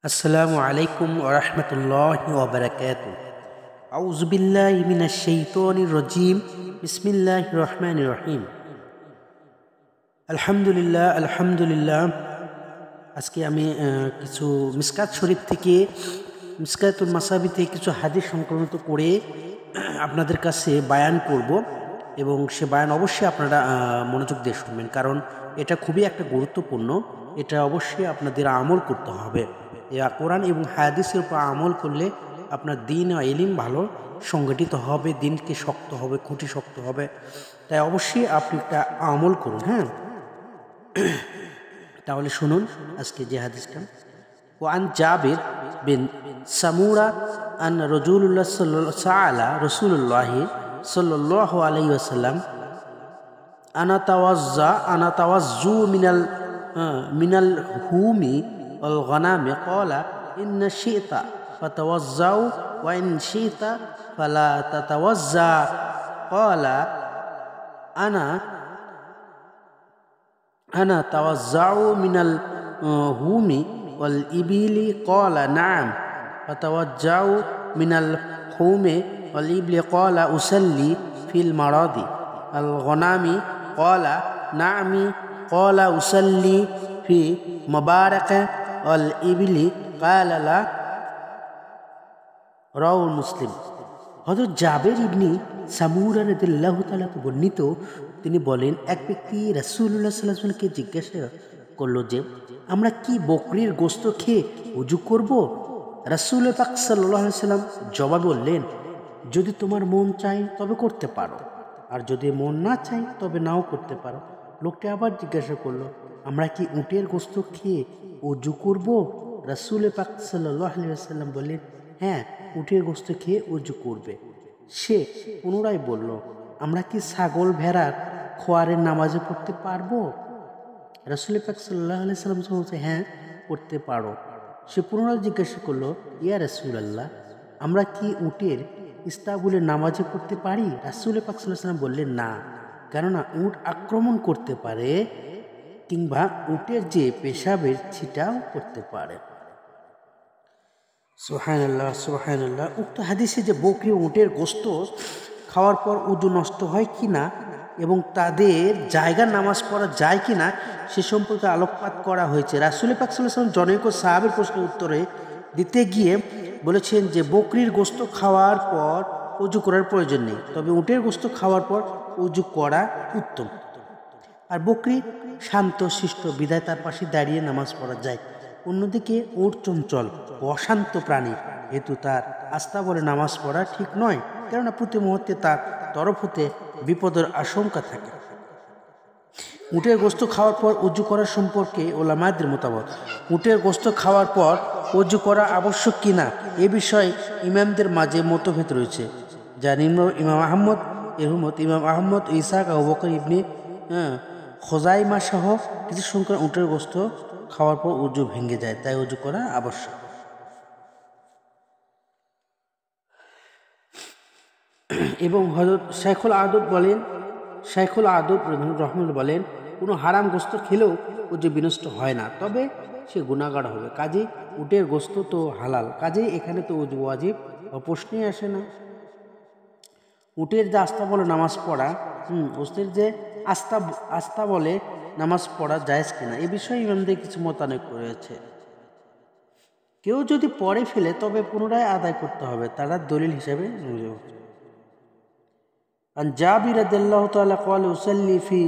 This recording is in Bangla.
আসসালামু আলাইকুম ওয়া রাহমাতুল্লাহি ওয়া বারাকাতুহু। আউযু বিল্লাহি মিনাশ শাইতানির রাজীম। বিসমিল্লাহির রহমানির রহিম। আলহামদুলিল্লাহ। আজকে আমি কিছু মিসকাত শরীফ থেকে, মিসকাতুল মাসাবি থেকে কিছু হাদিস সংকলিত করে আপনাদের কাছে বায়ান করব, এবং সে বায়ান অবশ্যই আপনারা মনোযোগ দিয়ে শুনবেন, কারণ এটা খুবই একটা গুরুত্বপূর্ণ। এটা অবশ্যই আপনাদের আমল করতে হবে। কোরআন এবং হাদিসের উপর আমল করলে আপনার দিন ও ইলম ভালো সংগঠিত হবে, দিনকে শক্ত হবে, খুঁটি শক্ত হবে। তাই অবশ্যই আপনি একটা আমল করুন। হ্যাঁ, তাহলে শুনুন আজকে যে হাদিসটা। ওয়ান জাবির বিন সামুরা আন রাসূলুল্লাহ সাল্লাল্লাহু আলাইহি ওয়াসাল্লাম আনা তাওয়াজ্জু মিনাল হুমি ওয়াল গনামি ক্বালা ইন্না শি'তা ফাতাওয়াজ্জাউ ওয়া ইন শি'তা ফালা তাতাওয়াজ্জা ক্বালা আনা তাওয়াজ্জাউ মিনাল হুমি ওয়াল ইবিলি ক্বালা না'ম ফাতাওয়াজ্জাউ মিনাল হুমি ওয়াল ইবিলি ক্বালা উসাল্লি ফিল মারাদি আল গনামি ক্বালা না'মি ক্বালা উসাল্লি ফি মুবারাকা ওয়াল ইবিলি ক্বালা লা। রাওয়াহুল মুসলিম। হযরত জাবের ইবনে সামুরা রাদিয়াল্লাহু তাআলা বর্ণিত, তিনি বলেন, এক ব্যক্তি রাসূলুল্লাহ সাল্লাল্লাহু আলাইহি ওয়াসাল্লামকে জিজ্ঞাসা করলো যে আমরা কি বকরির গোশত খেয়ে ওযু করব? রাসূল পাক সাল্লাল্লাহু আলাইহি ওয়াসাল্লাম জবাবে বললেন, যদি তোমার মন চায় তবে করতে পারো, আর যদি মন না চায় তবে নাও করতে পারো। লোকটি আবার জিজ্ঞাসা করলো, আমরা কি উটের গোশত খেয়ে ওযু করব? রাসূল পাক সাল্লাল্লাহু আলাইহি ওয়াসাল্লাম বললেন, হ্যাঁ, উটের গোশত খেয়ে ওযু করবে। সে পুনরায় বলল, আমরা কি ছাগল ভেড়ার খোয়ারের নামাজে পড়তে পারবো? রাসূল পাক সাল্লাল্লাহু আলাইহি ওয়াসাল্লাম বলছে, হ্যাঁ, পড়তে পারো। সে পুনরায় জিজ্ঞাসা করলো, ইয়া রাসূলুল্লাহ, আমরা কি উটের ইস্তাবুলের নামাজে পড়তে পারি? রাসূল পাক সাল্লাল্লাহু আলাইহি ওয়াসাল্লাম বললেন, না, কেননা উট আক্রমণ করতে পারে, কিংবা উটের যে পেশাবের ছিটাও করতে পারে। সুবহানাল্লাহ। উক্ত হাদিসে যে বকরি ও উটের গোশত খাওয়ার পর ওযু নষ্ট হয় কিনা এবং তাদের জায়গার নামাজ পড়া যায় কিনা সে সম্পর্কে আলোকপাত করা হয়েছে। রাসূল পাক সাল্লাল্লাহু আলাইহি ওয়াসাল্লাম জনৈক সাহাবীর প্রশ্নের উত্তরে দিতে গিয়ে বলেছেন যে বকরির গোশত খাওয়ার পর ওযু করার প্রয়োজন নেই, তবে উটের গোশত খাওয়ার পর ওযু করা উত্তম। আর বকরি শান্ত শিষ্ট বিধায় তার পাশে দাঁড়িয়ে নামাজ পড়া যায়। অন্যদিকে উট চঞ্চল অশান্ত প্রাণী, হেতু তার আস্থা বলে নামাজ পড়া ঠিক নয়, কেননা প্রতি মুহূর্তে তার তরফ হতে বিপদের আশঙ্কা থাকে। উটের গোশত খাওয়ার পর ওযু করার সম্পর্কে উলামাদের মতামত। উটের গোশত খাওয়ার পর ওযু করা আবশ্যক কিনা এ বিষয়ে ইমামদের মাঝে মতভেদ রয়েছে, যা নিম্ন ইমাম আহমদ, ইসহাক, আবু বকর ইবনে খোজাইমা সহ কিছু সংখ্যক উটের গোশত খাওয়ার পর ওযু ভেঙে যায়, তাই ওযু করা আবশ্যক। এবং হযরত শাইখুল আদব রহমাতুল্লাহ বলেন, কোনো হারাম গোশত খেলেও ওযু বিনষ্ট হয় না, তবে সে গুনাহগার হবে। কাজে উটের গোশত তো হালাল, কাজে এখানে তো ওযু ওয়াজিব বা প্রশ্নই আসে না। উটের যে আস্থা বলে নামাজ পড়া, উটের যে আস্থা বলে নামাজ পড়া জায়েজ কিনা এ বিষয়ে ইমামদের কিছু মতানৈক্য রয়েছে। কেউ যদি পড়ে ফেলে তবে পুনরায় আদায় করতে হবে, তারা দলিল হিসেবে জাবির রাদিয়াল্লাহু তাআলা ক্বালা উসাল্লি ফি